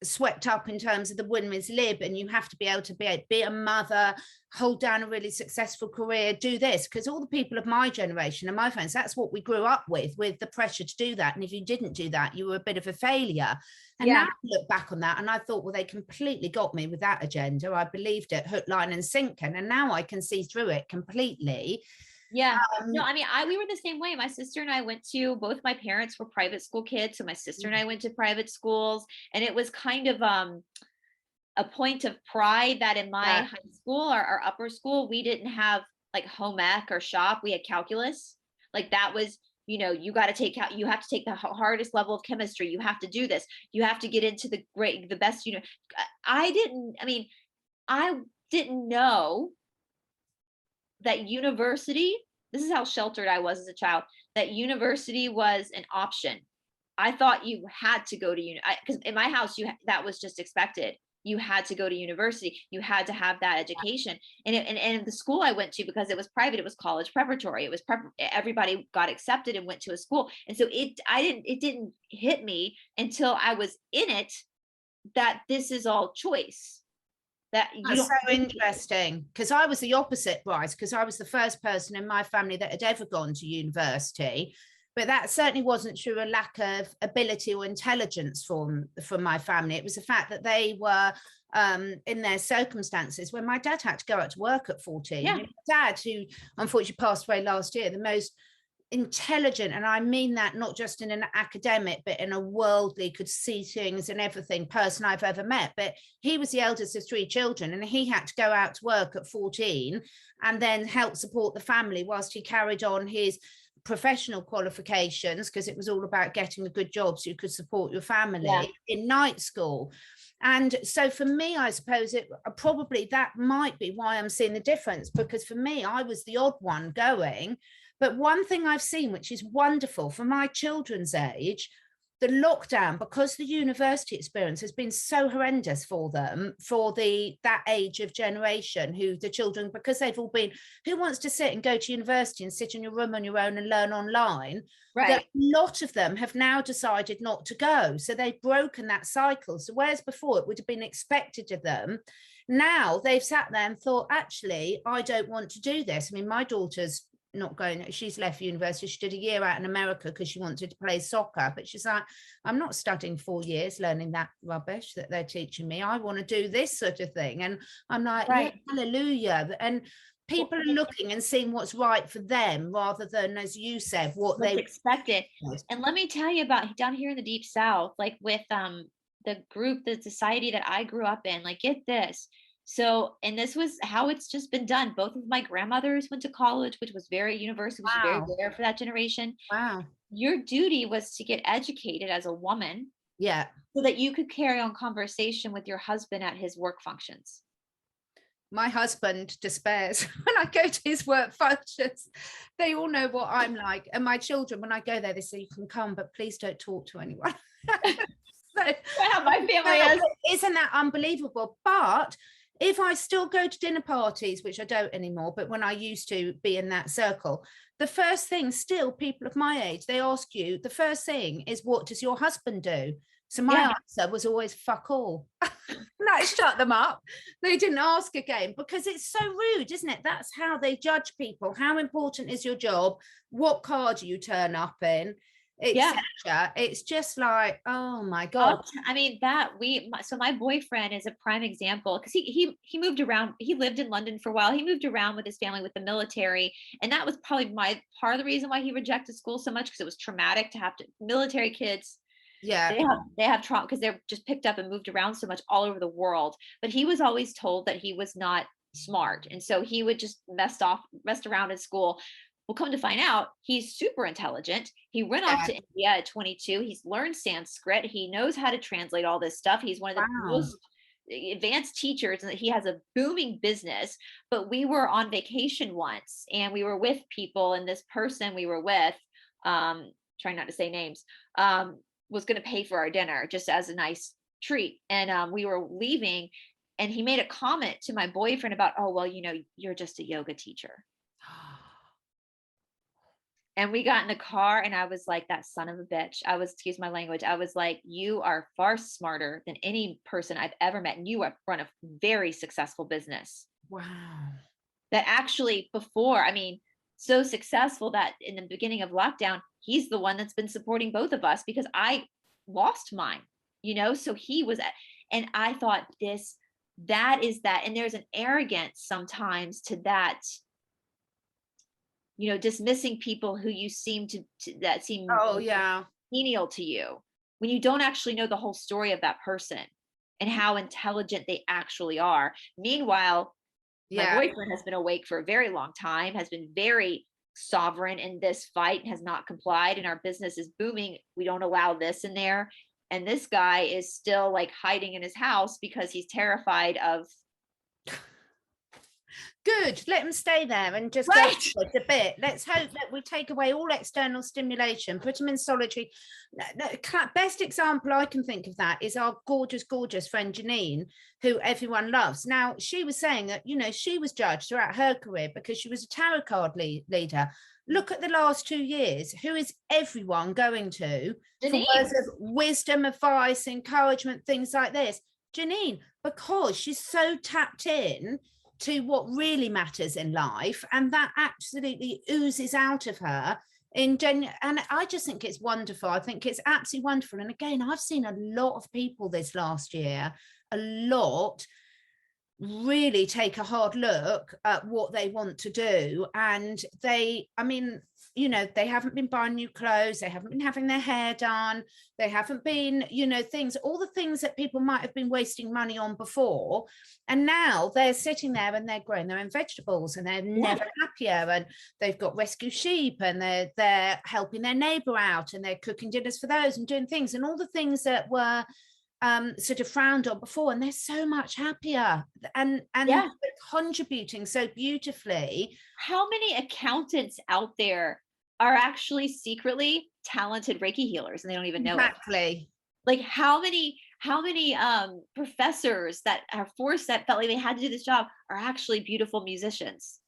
A: swept up in terms of the women's lib, and you have to be able to be a mother, hold down a really successful career, do this, because all the people of my generation and my friends, that's what we grew up with the pressure to do that. And if you didn't do that, you were a bit of a failure. And now I look back on that and I thought, well, they completely got me with that agenda. I believed it hook, line and sinker, and now I can see through it completely.
B: Yeah. No, I mean, we were the same way. My sister and I both my parents were private school kids. So my sister and I went to private schools, and it was kind of a point of pride that in my high school or our upper school, we didn't have like home ec or shop. We had calculus. Like that was, you have to take the hardest level of chemistry. You have to do this. You have to get into the best, I didn't know that university, this is how sheltered I was as a child, that university was an option. I thought you had to go to because in my house, that was just expected. You had to go to university. You had to have that education. And the school I went to, because it was private, it was college preparatory. It was everybody got accepted and went to a school. And so it didn't hit me until I was in it that this is all choice. that you
A: That's
B: don't
A: so interesting, because I was the opposite, Brice, because I was the first person in my family that had ever gone to university. But that certainly wasn't through a lack of ability or intelligence from my family. It was the fact that they were in their circumstances when my dad had to go out to work at 14.
B: Yeah.
A: My dad, who unfortunately passed away last year, the most intelligent, and I mean that not just in an academic but in a worldly, could see things and everything, person I've ever met. But he was the eldest of 3 children, and he had to go out to work at 14 and then help support the family whilst he carried on his professional qualifications, because it was all about getting a good job so you could support your family in night school. And so for me, I suppose it probably, that might be why I'm seeing the difference, because for me, I was the odd one going. But one thing I've seen, which is wonderful for my children's age, the lockdown, because the university experience has been so horrendous for them, for that age of generation, who the children, because they've all been, who wants to sit and go to university and sit in your room on your own and learn online?
B: Right.
A: That a lot of them have now decided not to go. So they've broken that cycle. So whereas before it would have been expected of them, now they've sat there and thought, actually, I don't want to do this. I mean, my daughter's not going, she's left university, she did a year out in America because she wanted to play soccer, but she's like, I'm not studying 4 years learning that rubbish that they're teaching me. I want to do this sort of thing. And I'm like, yeah, hallelujah. And people are looking and seeing what's right for them, rather than, as you said, what they
B: expected. And let me tell you about down here in the Deep South, like with the group, the society that I grew up in, like, get this. So, and this was how it's just been done. Both of my grandmothers went to college, which was very university, was very rare for that generation.
A: Wow.
B: Your duty was to get educated as a woman.
A: Yeah.
B: So that you could carry on conversation with your husband at his work functions.
A: My husband despairs when I go to his work functions. They all know what I'm like. And my children, when I go there, they say, you can come, but please don't talk to anyone. So,
B: my family is.
A: Isn't that unbelievable? But if I still go to dinner parties, which I don't anymore, but when I used to be in that circle, the first thing, still, people of my age, they ask you, the first thing is, what does your husband do? So my answer was always, fuck all. That shut them up. They didn't ask again, because it's so rude, isn't it? That's how they judge people. How important is your job? What car do you turn up in? Etc. It's just like, oh my God.
B: I mean, so my boyfriend is a prime example, because he moved around. He lived in London for a while. He moved around with his family, with the military, and that was probably part of the reason why he rejected school so much, because it was traumatic to have to, military kids. Yeah, they have trauma because they're just picked up and moved around so much all over the world. But he was always told that he was not smart, and so he would just mess around in school. Well, come to find out, he's super intelligent. He went off to India at 22. He's learned Sanskrit. He knows how to translate all this stuff. He's one of the most advanced teachers, and he has a booming business. But we were on vacation once, and we were with people, and this person we were with, trying not to say names, was going to pay for our dinner just as a nice treat. And we were leaving, and he made a comment to my boyfriend about, oh, well, you're just a yoga teacher. And we got in the car, and I was like, that son of a bitch. Excuse my language. I was like, you are far smarter than any person I've ever met. And you run a very successful business.
A: Wow.
B: That actually so successful that in the beginning of lockdown, he's the one that's been supporting both of us, because I lost mine, so he was, and I thought that is that. And there's an arrogance sometimes to that, dismissing people who you seem that seem menial to you, when you don't actually know the whole story of that person and how intelligent they actually are. Meanwhile, my boyfriend has been awake for a very long time, has been very sovereign in this fight, and has not complied, and our business is booming. We don't allow this in there. And this guy is still like hiding in his house because he's terrified of.
A: Good, let them stay there and just go a bit. Let's hope that we take away all external stimulation, put them in solitary. The best example I can think of that is our gorgeous friend Janine, who everyone loves. Now, she was saying that, she was judged throughout her career because she was a tarot card leader. Look at the last 2 years. Who is everyone going to for words of wisdom, advice, encouragement, things like this? Janine. because she's so tapped in to what really matters in life, and that absolutely oozes out of her in and I just think it's wonderful. I think it's absolutely wonderful. And again, I've seen a lot of people this last year, a lot, really take a hard look at what they want to do. And they, I mean, you know, they haven't been buying new clothes, they haven't been having their hair done, they haven't been, you know, things, all the things that people might have been wasting money on before. And now they're sitting there and they're growing their own vegetables, and they're never happier, and they've got rescue sheep, and they're helping their neighbor out, and they're cooking dinners for those and doing things, and all the things that were sort of frowned on before, and they're so much happier and contributing so beautifully.
B: How many accountants out there are actually secretly talented Reiki healers and they don't even know it? Like how many professors that are forced, that felt like they had to do this job, are actually beautiful musicians?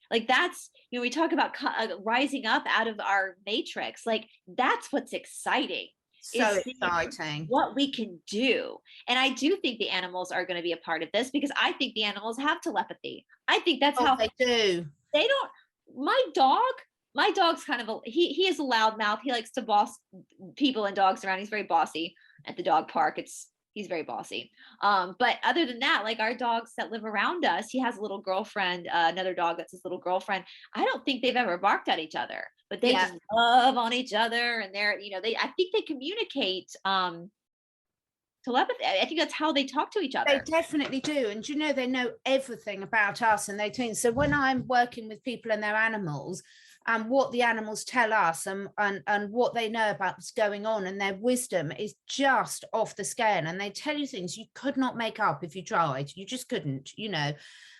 B: Like that's, you know, we talk about rising up out of our matrix. Like that's what's exciting.
A: So exciting
B: what we can do. And I do think the animals are going to be a part of this, because I think the animals have telepathy. I think that's how
A: they do.
B: They don't. My dog's kind of he is a loudmouth. He likes to boss people and dogs around. He's very bossy at the dog park. He's very bossy. But other than that, like our dogs that live around us, he has a little girlfriend, another dog that's his little girlfriend. I don't think they've ever barked at each other, but they just love on each other. And they're, you know, I think they communicate telepathy. I think that's how they talk to each other.
A: They definitely do. And you know, they know everything about us, and they think, so when I'm working with people and their animals, and what the animals tell us, and what they know about what's going on, and their wisdom is just off the scale, and they tell you things you could not make up if you tried. You just couldn't, you know.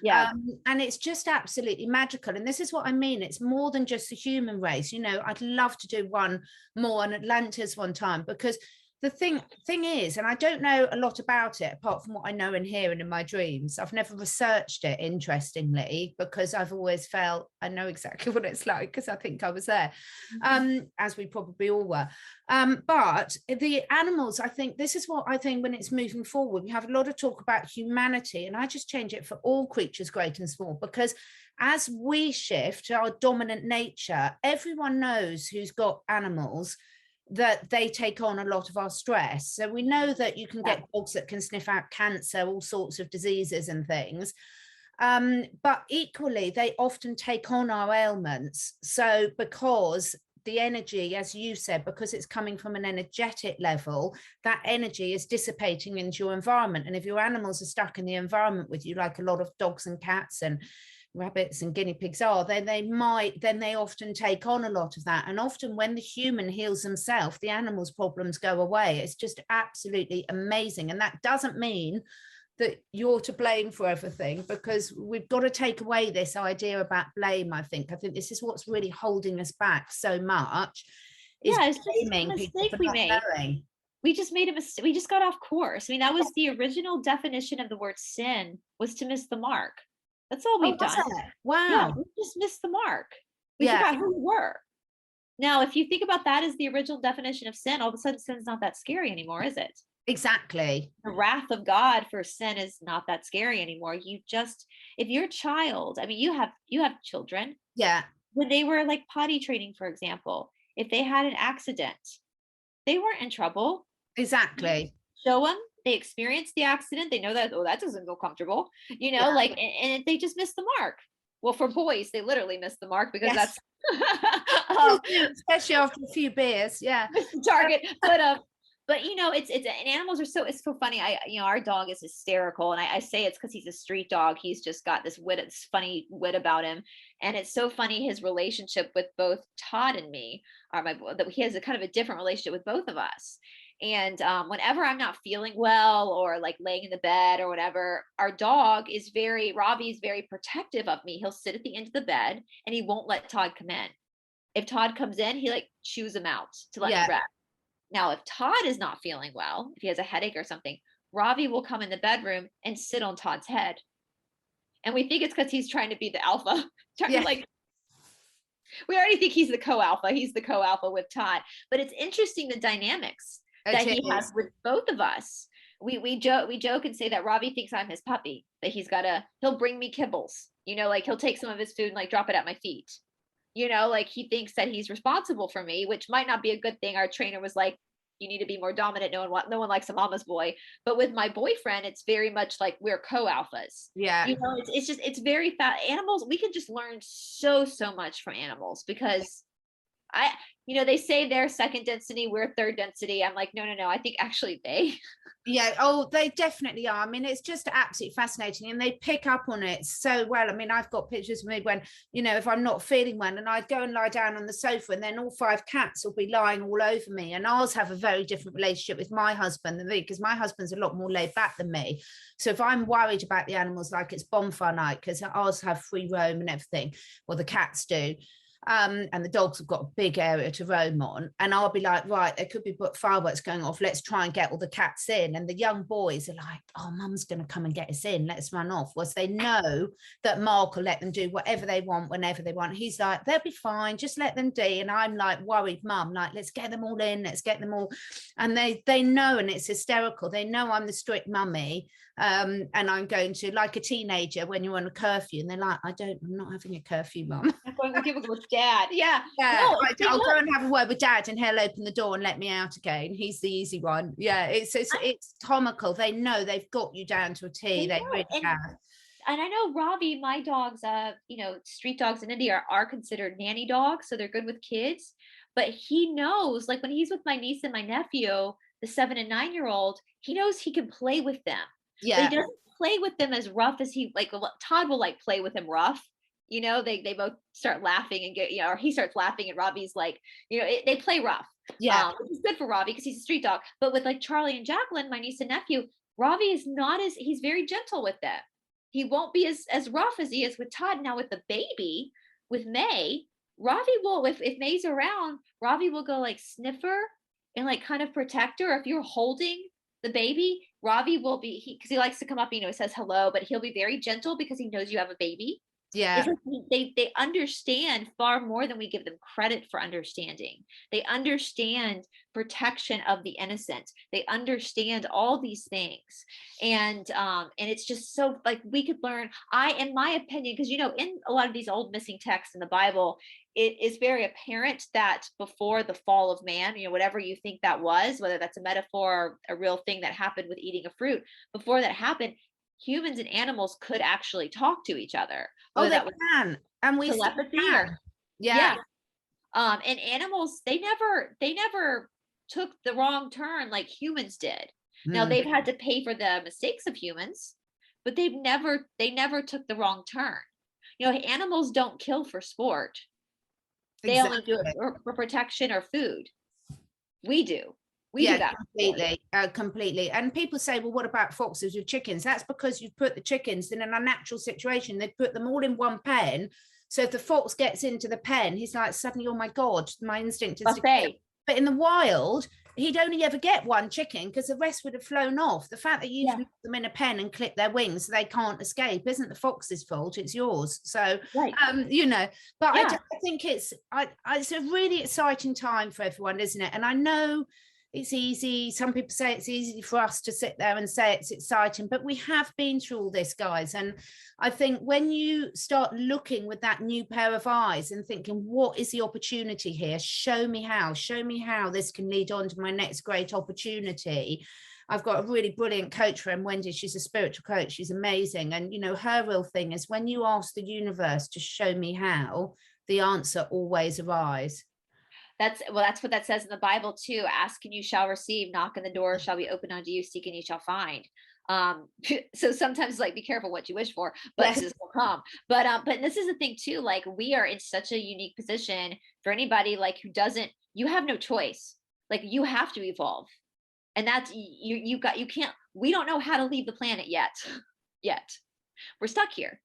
A: And it's just absolutely magical. And this is what I mean, it's more than just the human race. You know, I'd love to do one more on Atlantis one time, because the thing is, and I don't know a lot about it apart from what I know and hear and in my dreams. I've never researched it, interestingly, because I've always felt I know exactly what it's like, because I think I was there, as we probably all were. But the animals, I think this is what I think when it's moving forward, we have a lot of talk about humanity, and I just change it for all creatures, great and small, because as we shift our dominant nature, everyone knows who's got animals that they take on a lot of our stress. So we know that you can get dogs that can sniff out cancer, all sorts of diseases and things. But equally, they often take on our ailments. So because the energy, as you said, because it's coming from an energetic level, that energy is dissipating into your environment. And if your animals are stuck in the environment with you, like a lot of dogs and cats and rabbits and guinea pigs are, then they often take on a lot of that. And often when the human heals themselves, the animal's problems go away. It's just absolutely amazing. And that doesn't mean that you're to blame for everything, because we've got to take away this idea about blame. I think this is what's really holding us back so much, is
B: it's
A: blaming
B: just a
A: people
B: mistake
A: for
B: we
A: not
B: made.
A: knowing.
B: We just made a mistake. We just got off course. I mean, that was the original definition of the word sin, was to miss the mark. That's all we've done.
A: Wow.
B: Yeah, we just missed the mark. We forgot who we were. Now, if you think about that as the original definition of sin, all of a sudden sin's not that scary anymore, is it?
A: Exactly.
B: The wrath of God for sin is not that scary anymore. You just, if your child, I mean, you have children.
A: Yeah.
B: When they were like potty training, for example, if they had an accident, they weren't in trouble.
A: Exactly.
B: Show them. They experienced the accident. They know that, oh, that doesn't feel comfortable, you know, like, and they just missed the mark. Well, for boys, they literally missed the mark, because that's
A: especially after a few beers. Yeah.
B: Missed the target. But you know, it's and animals are it's so funny. Our dog is hysterical, and I say it's because he's a street dog. He's just got this funny wit about him, and it's so funny his relationship with both Todd and me. That he has a kind of a different relationship with both of us. And whenever I'm not feeling well, or like laying in the bed or whatever, Ravi is very protective of me. He'll sit at the end of the bed and he won't let Todd come in. If Todd comes in, he like chews him out to let him rest. Now, if Todd is not feeling well, if he has a headache or something, Ravi will come in the bedroom and sit on Todd's head. And we think it's because he's trying to be the alpha. We already think he's the co-alpha. He's the co-alpha with Todd. But it's interesting the dynamics that he has with both of us, we joke and say that Robbie thinks I'm his puppy, that he'll bring me kibbles, like he'll take some of his food and like drop it at my feet. Like he thinks that he's responsible for me, which might not be a good thing. Our trainer was like, you need to be more dominant. No one likes a mama's boy. But with my boyfriend, it's very much like we're co-alphas.
A: Yeah.
B: It's very fat. Animals, we can just learn so much from animals, because they say they're second density, we're third density. I'm like, no. I think actually
A: Yeah. Oh, they definitely are. I mean, it's just absolutely fascinating, and they pick up on it so well. I mean, I've got pictures of me when, if I'm not feeling well, and I'd go and lie down on the sofa, and then all 5 cats will be lying all over me. And ours have a very different relationship with my husband than me, because my husband's a lot more laid back than me. So if I'm worried about the animals, like it's bonfire night, because ours have free roam and everything, well, the cats do. And the dogs have got a big area to roam on, and I'll be like, right, there could be fireworks going off, let's try and get all the cats in. And the young boys are like, oh, mum's going to come and get us in, let's run off. Whilst they know that Mark will let them do whatever they want whenever they want. He's like, they'll be fine, just let them do. And I'm like, worried mum, like, let's get them all in, let's get them all. And they know, and it's hysterical, they know I'm the strict mummy, and I'm going to, like a teenager when you're on a curfew, and they're like, I'm not having a curfew, mum.
B: I'm going to give it with dad. Yeah.
A: No, I'll go and have a word with dad, and he'll open the door and let me out again. He's the easy one. Yeah, it's comical. They know they've got you down to a T. They really have.
B: And I know Robbie, my dogs, street dogs in India are considered nanny dogs, so they're good with kids. But he knows, like when he's with my niece and my nephew, the 7 and 9-year-old, he knows he can play with them. Yeah. But he doesn't play with them as rough as Todd will like play with him rough. They both start laughing and get, or he starts laughing and Robbie's like, they play rough. Yeah. Which is good for Robbie because he's a street dog. But with like Charlie and Jacqueline, my niece and nephew, Robbie is he's very gentle with them. He won't be as rough as he is with Todd. Now with the baby, with May, Robbie will, if May's around, Robbie will go like sniffer and like kind of protect her. If you're holding the baby, Robbie will be, because he likes to come up, he says hello, but he'll be very gentle because he knows you have a baby. Yeah. They understand far more than we give them credit for understanding. They understand protection of the innocent. They understand all these things. And it's just so like we could learn, in my opinion, because in a lot of these old missing texts in the Bible, it is very apparent that before the fall of man, whatever you think that was, whether that's a metaphor or a real thing that happened with eating a fruit, before that happened, humans and animals could actually talk to each other.
A: Oh, they can. And we
B: telepathy can. Yeah. And animals, they never took the wrong turn like humans did. Now they've had to pay for the mistakes of humans, but they never took the wrong turn. Animals don't kill for sport. They only do it for protection or food. We do. We do that
A: completely. And people say, well, what about foxes with chickens? That's because you've put the chickens in an unnatural situation. They put them all in one pen. So if the fox gets into the pen, he's like, suddenly, oh my God, my instinct is to kill. But in the wild, he'd only ever get one chicken because the rest would have flown off. The fact that you've put them in a pen and clip their wings so they can't escape isn't the fox's fault, it's yours. So but I think it's a really exciting time for everyone, isn't it? And I know it's easy. Some people say it's easy for us to sit there and say it's exciting, but we have been through all this, guys. And I think when you start looking with that new pair of eyes and thinking, what is the opportunity here? Show me how this can lead on to my next great opportunity. I've got a really brilliant coach friend, Wendy. She's a spiritual coach. She's amazing. And, her real thing is when you ask the universe to show me how, the answer always arrives.
B: That's what that says in the Bible too. Ask and you shall receive, knock and the door shall be open unto you, seek and you shall find. So sometimes like be careful what you wish for, but this will come. But this is the thing too, like we are in such a unique position for anybody like who doesn't, you have no choice. Like you have to evolve. And that's you can't, we don't know how to leave the planet yet. We're stuck here.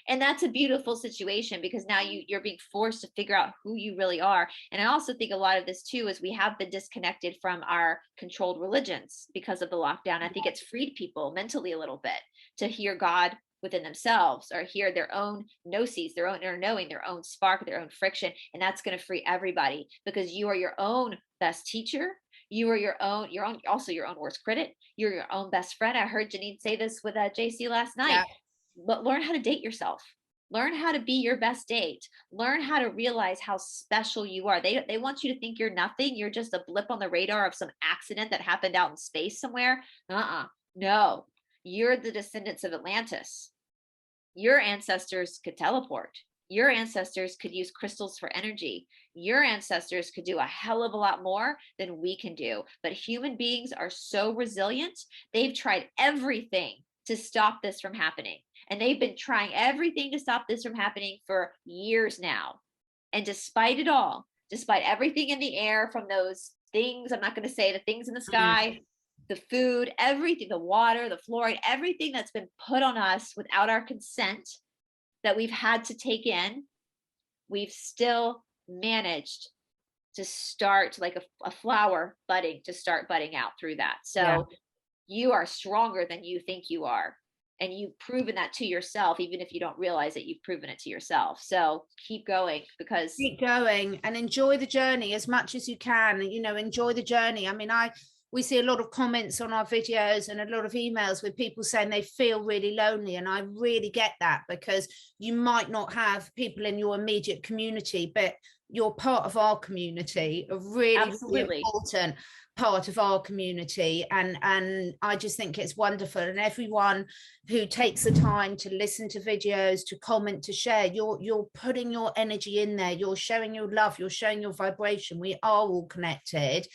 B: And that's a beautiful situation because now you're being forced to figure out who you really are. And I also think a lot of this too is we have been disconnected from our controlled religions because of the lockdown. I think it's freed people mentally a little bit to hear God within themselves or hear their own gnosis, their own inner knowing, their own spark, their own friction. And that's going to free everybody because you are your own best teacher. You are also your own worst critic. You're your own best friend. I heard Janine say this with JC last night.
A: Yeah.
B: But learn how to date yourself. Learn how to be your best date. Learn how to realize how special you are. They want you to think you're nothing. You're just a blip on the radar of some accident that happened out in space somewhere. No, you're the descendants of Atlantis. Your ancestors could teleport. Your ancestors could use crystals for energy. Your ancestors could do a hell of a lot more than we can do. But human beings are so resilient. They've tried everything to stop this from happening. And they've been trying everything to stop this from happening for years now. And despite it all, despite everything in the air from those things, I'm not going to say the things in the sky, the food, everything, the water, the fluoride, everything that's been put on us without our consent that we've had to take in, we've still managed to start like a flower budding, to start budding out through that. So you are stronger than you think you are. And you've proven that to yourself, even if you don't realize it, you've proven it to yourself. So keep going, because
A: keep going and enjoy the journey as much as you can. You know, enjoy the journey. I mean, we see a lot of comments on our videos and a lot of emails with people saying they feel really lonely. And I really get that, because you might not have people in your immediate community, but you're part of our community, a really, really important part of our community. And I just think it's wonderful. And everyone who takes the time to listen to videos, to comment, to share, you're putting your energy in there, you're showing your love, you're showing your vibration. We are all connected.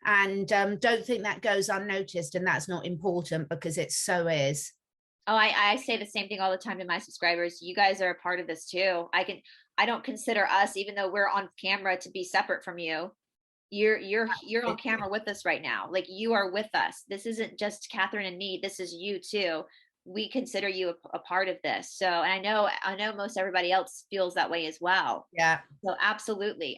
A: And don't think that goes unnoticed, and that's not important, because it so is.
B: Oh, I say the same thing all the time to my subscribers. You guys are a part of this too. I don't consider us, even though we're on camera, to be separate from you. You're on camera with us right now. Like, you are with us. This isn't just Catherine and me. This is you too. We consider you a part of this. So, and I know most everybody else feels that way as well.
A: Yeah.
B: So absolutely.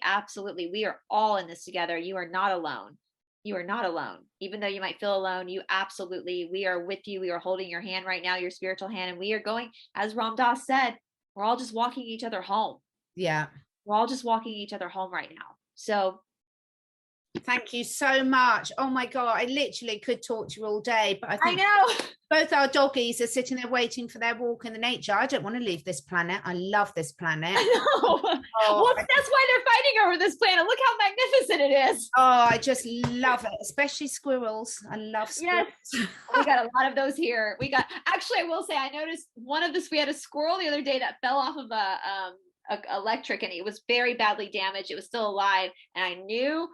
B: We are all in this together. You are not alone. You are not alone. Even though you might feel alone, we are with you. We are holding your hand right now, your spiritual hand. And we are going, as Ram Dass said, we're all just walking each other home.
A: Yeah.
B: We're all just walking each other home right now. So
A: thank you so much. Oh my God, I literally could talk to you all day, but
B: I know
A: both our doggies are sitting there waiting for their walk in the nature. I don't want to leave this planet. I love this planet.
B: I know. Well, that's why they're fighting over this planet. Look how magnificent it is.
A: Oh, I just love it, especially squirrels. I love squirrels.
B: Yes. We got a lot of those here. Actually, I will say, I noticed we had a squirrel the other day that fell off of a electric, and it was very badly damaged. It was still alive, and I knew,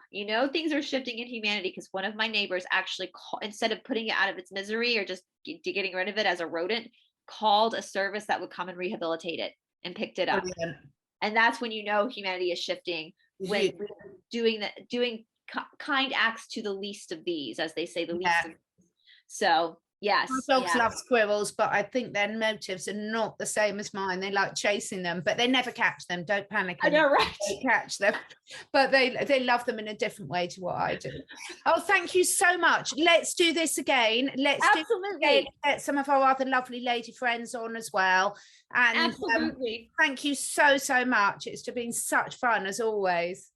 B: things are shifting in humanity, because one of my neighbors actually instead of putting it out of its misery or just getting rid of it as a rodent, called a service that would come and rehabilitate it and picked it up. Brilliant. And that's when humanity is shifting, when doing kind acts to the least of these, as they say, the least of these. So yes,
A: my dogs love squirrels, but I think their motives are not the same as mine. They like chasing them, but they never catch them. Don't panic.
B: I know, right?
A: They catch them, but they love them in a different way to what I do. Oh, thank you so much. Let's do this again.
B: Absolutely.
A: Get some of our other lovely lady friends on as well. And
B: absolutely.
A: Thank you so much. It's been such fun as always.